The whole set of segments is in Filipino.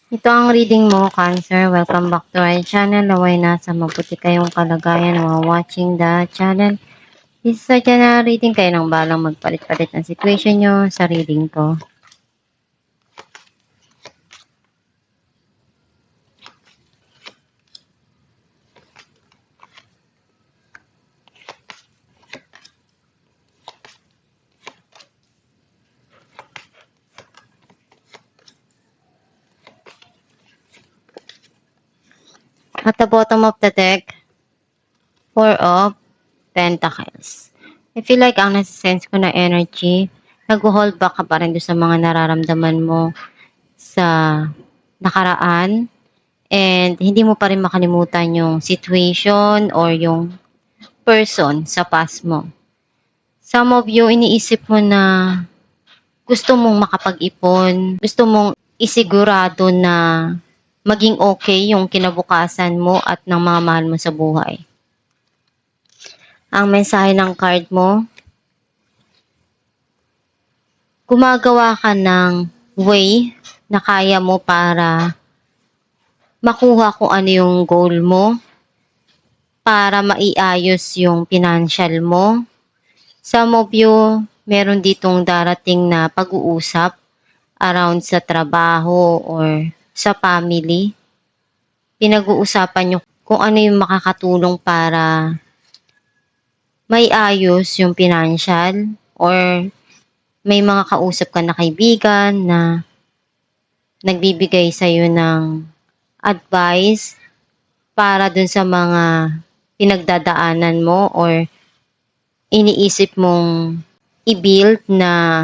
Ito ang reading mo, Cancer. Welcome back to our channel. Naway nasa mabuti kayong kalagayan while watching the channel. Isa dyan na reading kayo ng balang magpalit-palit ng situation nyo sa reading ko. At the bottom of the deck, Four of Pentacles. I feel like ang nasa-sense ko na energy, nag-hold back ka pa rin doon sa mga nararamdaman mo sa nakaraan. And hindi mo pa rin makalimutan yung situation or yung person sa past mo. Some of you, iniisip mo na gusto mong makapag-ipon, gusto mong isigurado na maging okay yung kinabukasan mo at ng mga mahal mo sa buhay. Ang mensahe ng card mo, gumagawa ka ng way na kaya mo para makuha kung ano yung goal mo, para maiayos yung financial mo. Some of you, meron ditong darating na pag-uusap around sa trabaho or sa family. Pinag-uusapan nyo kung ano yung makakatulong para maiayos yung financial, or may mga kausap ka na kaibigan na nagbibigay sa'yo ng advice para dun sa mga pinagdadaanan mo or iniisip mong i-build na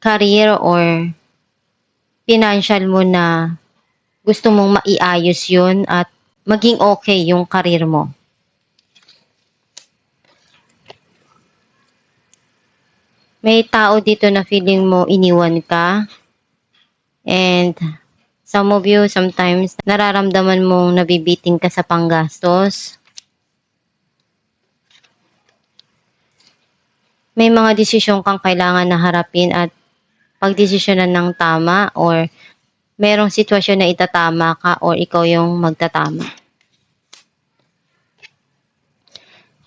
career or financial mo na gusto mong maiayos yun at maging okay yung career mo. May tao dito na feeling mo iniwan ka, and some of you sometimes nararamdaman mong nabibiting ka sa panggastos. May mga desisyon kang kailangan na harapin at pagdesisyonan ng tama, or merong sitwasyon na itatama ka or ikaw yung magtatama.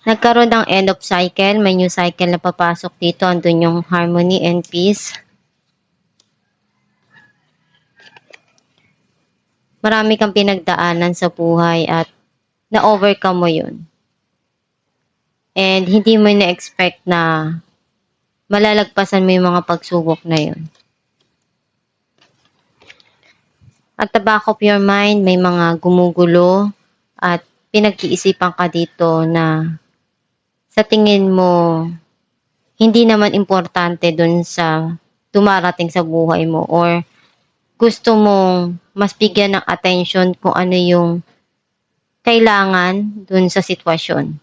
Nagkaroon ng end of cycle, may new cycle na papasok dito, andun yung harmony and peace. Marami kang pinagdaanan sa buhay at na-overcome mo yun. And hindi mo na-expect na malalagpasan mo yung mga pagsubok na yun. At the back of your mind, may mga gumugulo at pinag-iisipan ka dito na sa tingin mo hindi naman importante dun sa dumarating sa buhay mo, or gusto mong mas bigyan ng attention kung ano yung kailangan dun sa sitwasyon.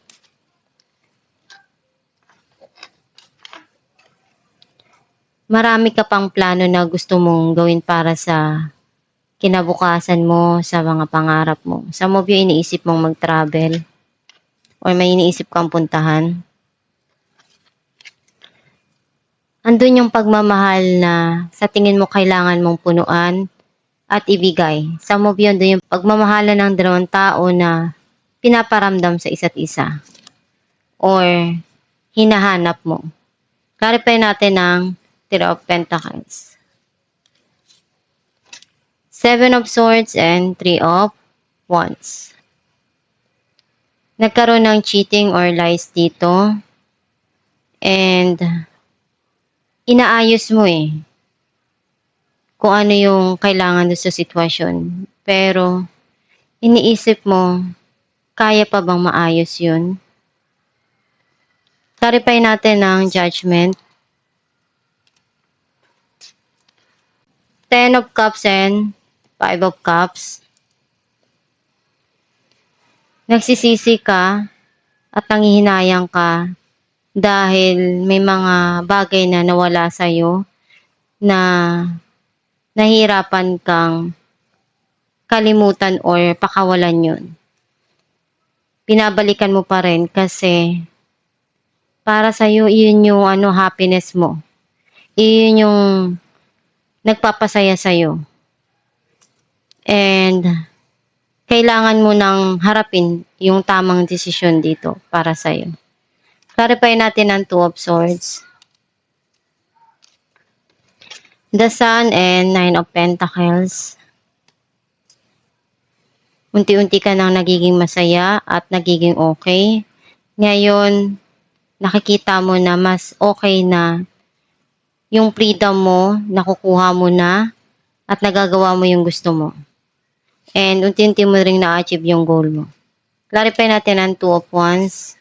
Marami ka pang plano na gusto mong gawin para sa kinabukasan mo, sa mga pangarap mo. Some of you, iniisip mong mag-travel or may iniisip kang puntahan. Andun yung pagmamahal na sa tingin mo kailangan mong punuan at ibigay. Some of you, andun yung pagmamahala ng dalawang tao na pinaparamdam sa isa't isa or hinahanap mo. Clarify natin ang Three of Pentacles, Seven of Swords, and Three of Wands. Nagkaroon ng cheating or lies dito, and inaayos mo kung ano yung kailangan doon sa sitwasyon. Pero iniisip mo, kaya pa bang maayos yun? Clarify natin ang Judgment, Ten of Cups and Five of Cups. Nagsisisi ka at nangihinayang ka dahil may mga bagay na nawala sa'yo na nahihirapan kang kalimutan or pakawalan yun. Pinabalikan mo pa rin kasi para sa'yo, yun yung happiness mo. Yun yung nagpapasaya sa'yo. And kailangan mo nang harapin yung tamang desisyon dito para sa'yo. Clarify natin ang Two of Swords. The Sun and Nine of Pentacles. Unti-unti ka nang nagiging masaya at nagiging okay. Ngayon, nakikita mo na mas okay na yung freedom mo, nakukuha mo na at nagagawa mo yung gusto mo. And unti-unti mo ring na-achieve yung goal mo. Clarify natin ang Two of Wands.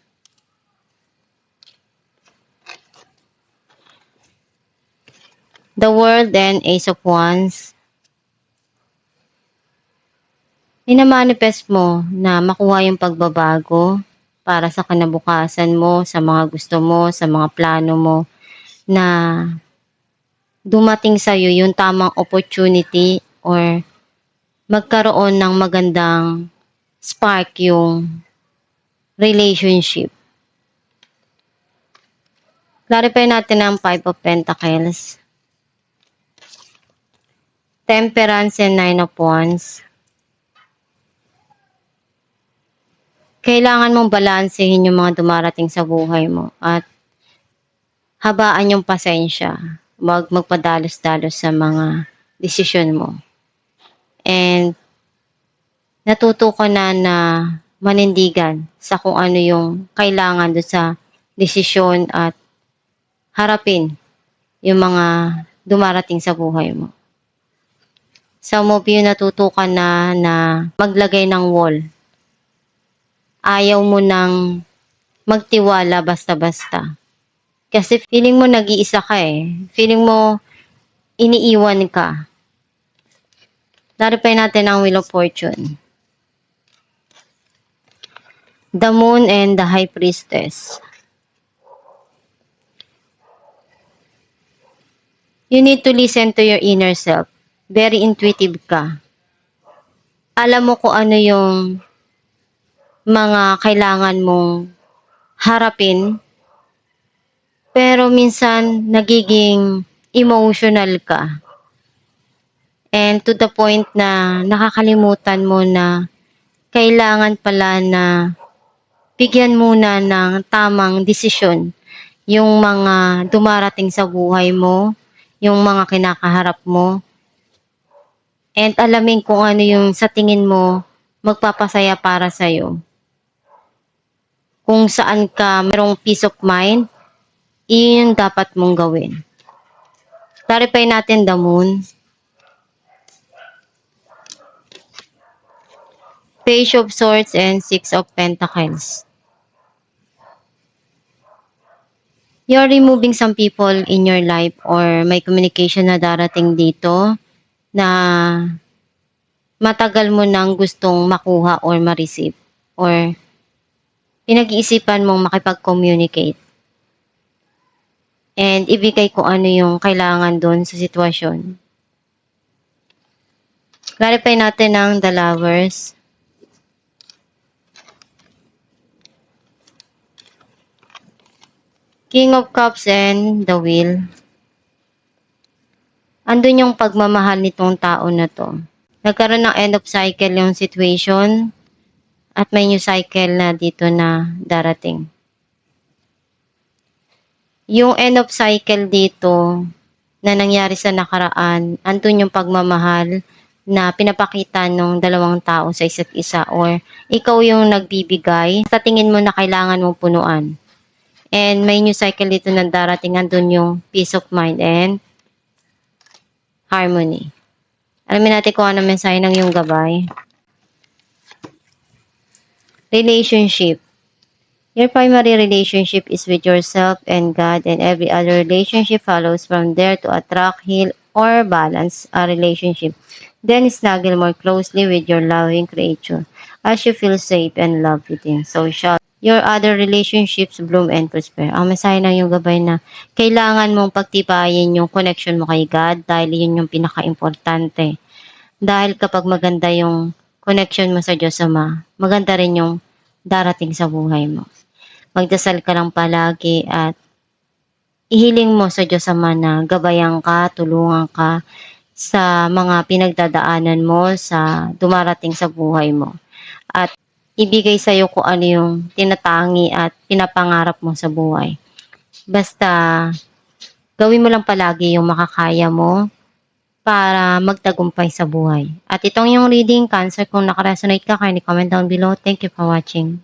The World and Ace of Wands. Minamanifest mo na makuha yung pagbabago para sa kinabukasan mo, sa mga gusto mo, sa mga plano mo, na dumating sa'yo yung tamang opportunity or magkaroon ng magandang spark yung relationship. Clarify natin ang Five of Pentacles. Temperance and Nine of Wands. Kailangan mong balansehin yung mga dumarating sa buhay mo at habaan yung pasensya. Huwag magpadalos-dalos sa mga desisyon mo. And natuto ka na manindigan sa kung ano yung kailangan doon sa desisyon at harapin yung mga dumarating sa buhay mo. Sa movie, natuto ka na maglagay ng wall. Ayaw mo nang magtiwala basta-basta. Kasi feeling mo nag-iisa ka eh. Feeling mo iniiwan ka. Clarify natin ang Wheel of Fortune. The Moon and the High Priestess. You need to listen to your inner self. Very intuitive ka. Alam mo kung ano yung mga kailangan mong harapin, pero minsan nagiging emotional ka. And to the point na nakakalimutan mo na kailangan pala na bigyan muna ng tamang desisyon yung mga dumarating sa buhay mo, yung mga kinakaharap mo, and alamin kung ano yung sa tingin mo magpapasaya para sa'yo. Kung saan ka merong peace of mind, iyon yung dapat mong gawin. Clarify natin the Moon. Page of Swords and Six of Pentacles. You're removing some people in your life or may communication na darating dito na matagal mo nang gustong makuha or ma-receive or pinag-iisipan mong makipag-communicate. And ibigay ko ano yung kailangan doon sa sitwasyon. Clarify natin ang The Lovers. King of Cups and the Wheel. Andun yung pagmamahal nitong tao na to. Nagkaroon ng end of cycle yung situation at may new cycle na dito na darating. Yung end of cycle dito na nangyari sa nakaraan, andun yung pagmamahal na pinapakita ng dalawang tao sa isa't isa or ikaw yung nagbibigay sa tingin mo na kailangan mong punuan. And may new cycle dito na darating, andun yung peace of mind and harmony. Alamin natin kung ano mensahe ng yung gabay. Relationship. Your primary relationship is with yourself and God, and every other relationship follows from there to attract, heal, or balance a relationship. Then snuggle more closely with your loving creature as you feel safe and loved within. So shall your other relationships bloom and prosper. Ang mensahe ng yung gabay na kailangan mong pagtibayin yung connection mo kay God dahil yun yung pinaka-importante. Dahil kapag maganda yung connection mo sa Diyos Ama, maganda rin yung darating sa buhay mo. Magdasal ka lang palagi at ihiling mo sa Diyos Ama na gabayan ka, tulungan ka sa mga pinagdadaanan mo, sa dumarating sa buhay mo. At ibigay sa'yo kung ano yung tinatangi at pinapangarap mo sa buhay. Basta gawin mo lang palagi yung makakaya mo para magtagumpay sa buhay. At itong yung reading, Cancer, kung nakaresonate ka, kindly comment down below. Thank you for watching.